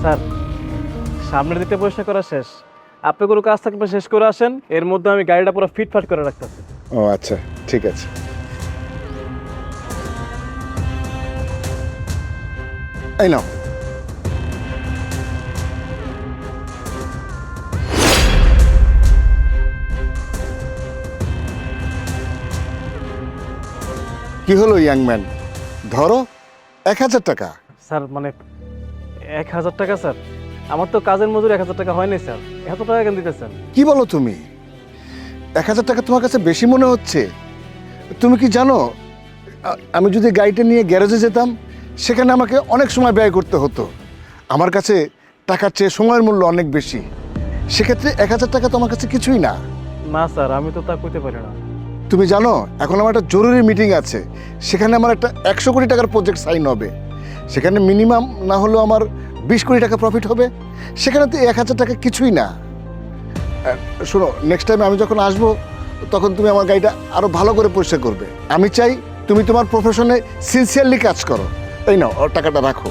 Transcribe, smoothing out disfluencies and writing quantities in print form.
Sir সামনের দিকটা পরিষ্কার করা শেষ, আপনি কোনো কাজ থাকলে শেষ করে আসেন, এর মধ্যে আমি গাড়িটা পুরো ফিটফাট করে রাখতেছি। ও আচ্ছা, ঠিক আছে। এই নাও। কি হলো ইয়াং ম্যান, ধরো 1000 টাকা। স্যার মানে 1000 টাকা? স্যার আমার তো কাজের মজুরি 1000 টাকা হয়নি স্যার, এত টাকা কেন দিতেছেন? কি বলো তুমি? 1000 টাকা তোমার কাছে বেশি মনে হচ্ছে? তুমি কি জানো আমি যদি গাড়িটা নিয়ে গ্যারেজে যেতাম সেখানে আমাকে অনেক সময় ব্যয় করতে হতো। আমার কাছে টাকার চেয়ে সময়ের মূল্য অনেক বেশি। সেক্ষেত্রে 1000 টাকা তো আমার কাছে কিছুই না। না স্যার, আমি তো তা করতে পারি না। তুমি জানো এখন আমার একটা জরুরি মিটিং আছে, সেখানে আমার একটা 100 কোটি টাকার প্রজেক্ট সাইন হবে। সেখানে মিনিমাম না হলেও আমার 20 কোটি টাকা প্রফিট হবে। সেখানে তো 1000 টাকা কিছুই না। শোনো, নেক্সট টাইম আমি যখন আসবো তখন তুমি আমার গাড়িটা আরো ভালো করে পরিষ্কার করবে। আমি চাই তুমি তোমার প্রফেশনে সিনসিয়ারলি কাজ করো। তাই না, ওর টাকাটা রাখো।